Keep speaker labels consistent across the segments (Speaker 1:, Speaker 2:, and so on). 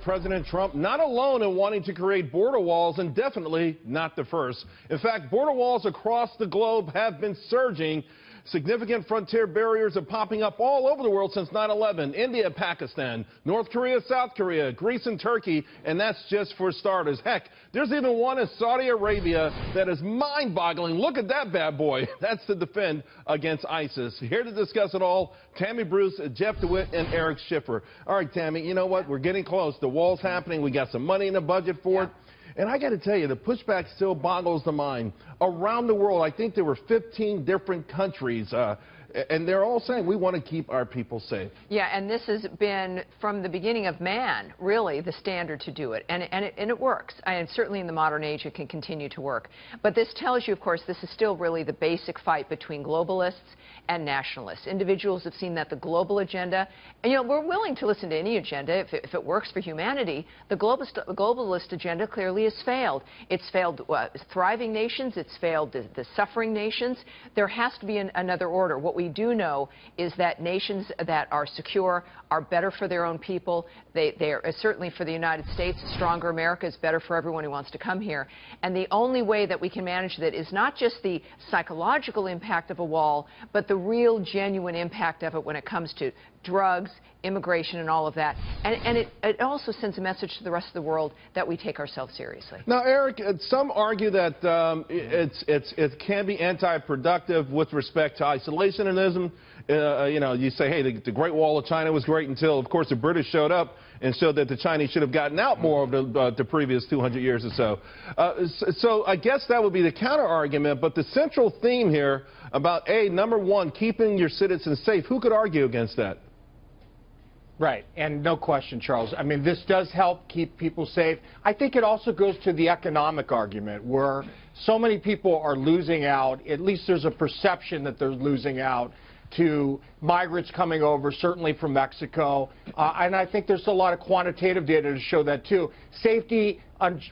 Speaker 1: President Trump not alone in wanting to create border walls, and definitely not the first. In fact, border walls across the globe have been surging. Significant frontier barriers are popping up all over the world since 9/11. India, Pakistan, North Korea, South Korea, Greece and Turkey, and that's just for starters. Heck, there's even one in Saudi Arabia that is mind-boggling. Look at that bad boy. That's to defend against ISIS. Here to discuss it all, Tammy Bruce, Jeff DeWit, and Eric Schiffer. All right, Tammy, you know what? We're getting close. The wall's happening. We got some money in the budget for it. And I got to tell you, the pushback still boggles the mind. Around the world, I think there were 15 different countries, and they're all saying we want to keep our people safe.
Speaker 2: Yeah, and this has been, from the beginning of man, really the standard to do it. And it works. And certainly in the modern age, it can continue to work. But this tells you, of course, this is still really the basic fight between globalists and nationalists. Individuals have seen that the global agenda, and, you know, we're willing to listen to any agenda if it works for humanity. The globalist agenda clearly has failed. It's failed thriving nations. It's failed the suffering nations. There has to be another order. What we do know is that nations that are secure are better for their own people. They are certainly for the United States. A stronger America is better for everyone who wants to come here. And the only way that we can manage that is not just the psychological impact of a wall, but the real, genuine impact of it when it comes to drugs, immigration, and all of that. And it also sends a message to the rest of the world that we take ourselves seriously.
Speaker 1: Now, Eric, some argue that it can be anti-productive with respect to isolationism. You know, you say, hey, the Great Wall of China was great until, of course, the British showed up and showed that the Chinese should have gotten out more of the previous 200 years or so. So I guess that would be the counter-argument. But the central theme here about, number one, keeping your citizens safe, who could argue against that?
Speaker 3: Right, and no question, Charles. I mean, this does help keep people safe. I think it also goes to the economic argument where so many people are losing out. At least there's a perception that they're losing out to migrants coming over, certainly from Mexico. And I think there's a lot of quantitative data to show that, too. Safety,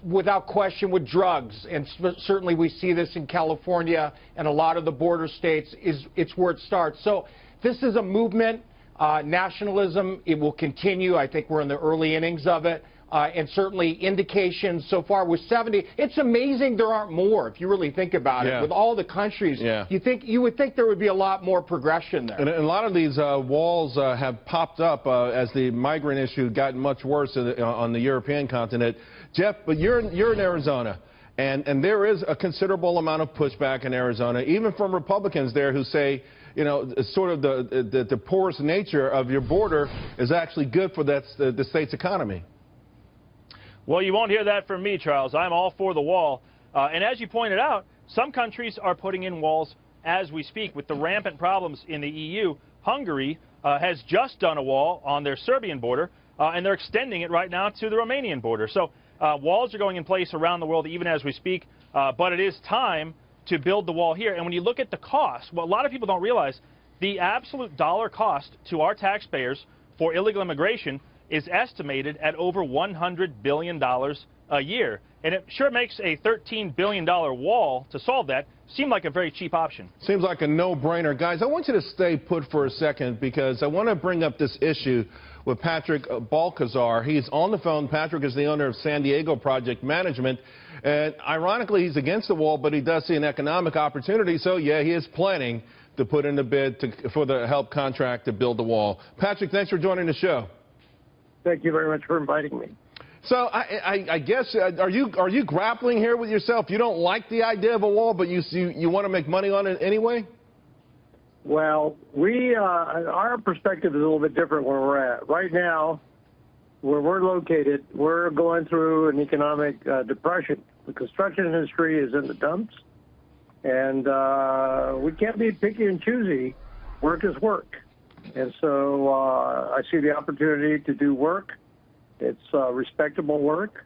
Speaker 3: without question, with drugs, and certainly we see this in California and a lot of the border states, it's where it starts. So this is a movement. Nationalism, it will continue. I think we're in the early innings of it. And certainly indications so far with 70. It's amazing there aren't more, if you really think about it. With all the countries, you would think there would be a lot more progression there.
Speaker 1: And a lot of these walls have popped up as the migrant issue gotten much worse on the European continent. Jeff, but you're in Arizona. And there is a considerable amount of pushback in Arizona, even from Republicans there who say, you know, sort of the porous nature of your border is actually good for the state's economy.
Speaker 4: Well, you won't hear that from me, Charles. I'm all for the wall. And as you pointed out, some countries are putting in walls as we speak. With the rampant problems in the EU, Hungary has just done a wall on their Serbian border, and they're extending it right now to the Romanian border. So walls are going in place around the world even as we speak, but it is time to build the wall here. And when you look at the cost, what a lot of people don't realize, the absolute dollar cost to our taxpayers for illegal immigration is estimated at over $100 billion a year. And it sure makes a $13 billion wall to solve that seem like a very cheap option.
Speaker 1: Seems like a no-brainer. Guys, I want you to stay put for a second because I want to bring up this issue with Patrick Balcazar. He's on the phone. Patrick is the owner of San Diego Project Management. And ironically, he's against the wall, but he does see an economic opportunity. So, yeah, he is planning to put in a bid for the help contract to build the wall. Patrick, thanks for joining the show.
Speaker 5: Thank you very much for inviting me.
Speaker 1: So I guess, are you grappling here with yourself? You don't like the idea of a wall, but you want to make money on it anyway?
Speaker 5: Well, our perspective is a little bit different where we're at. Right now, where we're located, we're going through an economic depression. The construction industry is in the dumps, and we can't be picky and choosy. Work is work. And so I see the opportunity to do work. It's respectable work,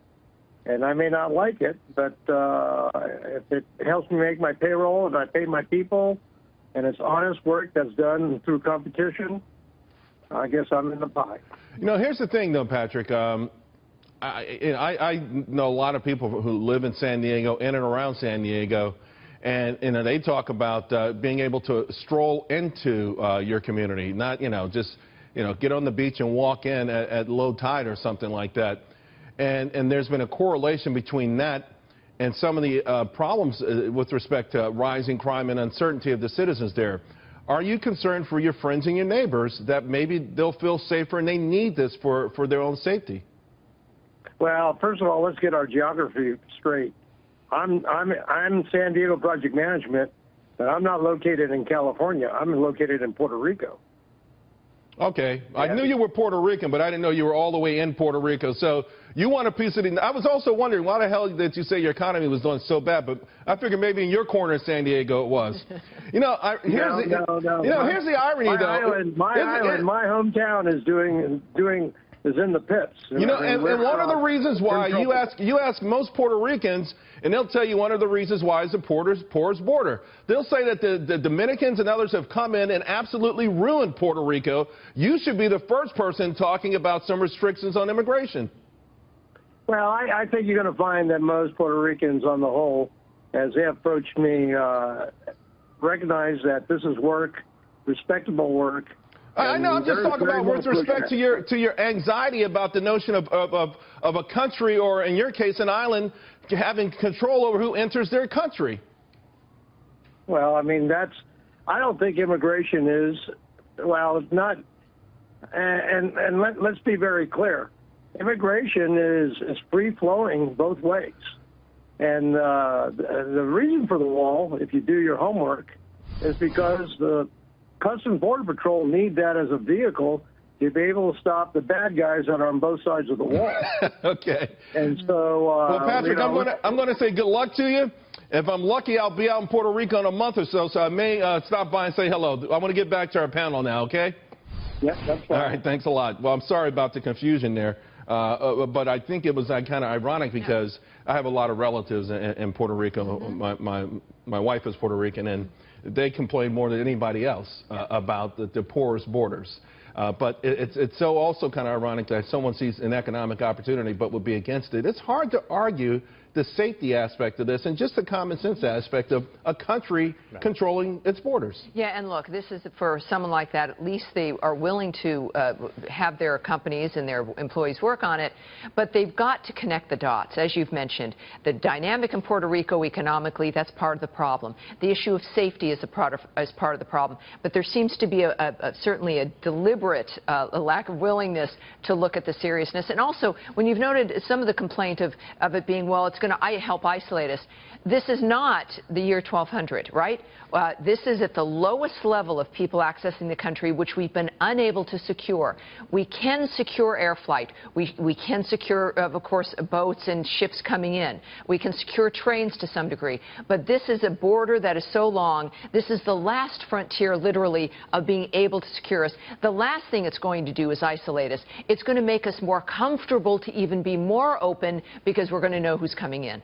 Speaker 5: and I may not like it, but if it helps me make my payroll and I pay my people, and it's honest work that's done through competition, I guess I'm in the pie.
Speaker 1: You know, here's the thing, though, Patrick. I know a lot of people who live in San Diego, in and around San Diego, and they talk about being able to stroll into your community, not just get on the beach and walk in at low tide or something like that. and there's been a correlation between that and some of the problems with respect to rising crime and uncertainty of the citizens there. Are you concerned for your friends and your neighbors that maybe they'll feel safer and they need this for their own safety?
Speaker 5: Well, first of all, let's get our geography straight. I'm San Diego Project Management, but I'm not located in California. I'm located in Puerto Rico.
Speaker 1: Okay. I knew you were Puerto Rican, but I didn't know you were all the way in Puerto Rico. So you want a piece of the... I was also wondering why the hell did you say your economy was doing so bad, but I figured maybe in your corner of San Diego it was. You know, here's the irony, though.
Speaker 5: My hometown is in the pits.
Speaker 1: You know, and one of the reasons why you ask most Puerto Ricans, and they'll tell you one of the reasons why is the porous border. They'll say that the Dominicans and others have come in and absolutely ruined Puerto Rico. You should be the first person talking about some restrictions on immigration.
Speaker 5: Well, I think you're going to find that most Puerto Ricans, on the whole, as they approached me, recognize that this is work, respectable work.
Speaker 1: I know. I'm just talking about with respect to your anxiety about the notion of a country, or in your case, an island, having control over who enters their country.
Speaker 5: Well, I mean, I don't think immigration is, well, it's not, and let's be very clear. Immigration is free-flowing both ways. And the reason for the wall, if you do your homework, is because the Customs Border Patrol need that as a vehicle to be able to stop the bad guys that are on both sides of the wall.
Speaker 1: Okay.
Speaker 5: And so,
Speaker 1: well, Patrick, I'm going to say good luck to you. If I'm lucky, I'll be out in Puerto Rico in a month or so I may stop by and say hello. I want to get back to our panel now, okay?
Speaker 5: Yep, that's fine.
Speaker 1: All right, thanks a lot. Well, I'm sorry about the confusion there, but I think it was kind of ironic because I have a lot of relatives in Puerto Rico. My wife is Puerto Rican, and they complain more than anybody else about the porous borders. But it's so also kind of ironic that someone sees an economic opportunity but would be against it. It's hard to argue the safety aspect of this and just the common sense aspect of a country controlling its borders.
Speaker 2: Yeah, and look, this is for someone like that, at least they are willing to have their companies and their employees work on it, but they've got to connect the dots, as you've mentioned. The dynamic in Puerto Rico economically, that's part of the problem. The issue of safety is part of the problem, but there seems to be certainly a deliberate lack of willingness to look at the seriousness. And also, when you've noted some of the complaint of it being, well, it's going to help isolate us. This is not the year 1200, right? This is at the lowest level of people accessing the country, which we've been unable to secure. We can secure air flight. We can secure, of course, boats and ships coming in. We can secure trains to some degree. But this is a border that is so long. This is the last frontier, literally, of being able to secure us. The last thing it's going to do is isolate us. It's going to make us more comfortable to even be more open because we're going to know who's coming in.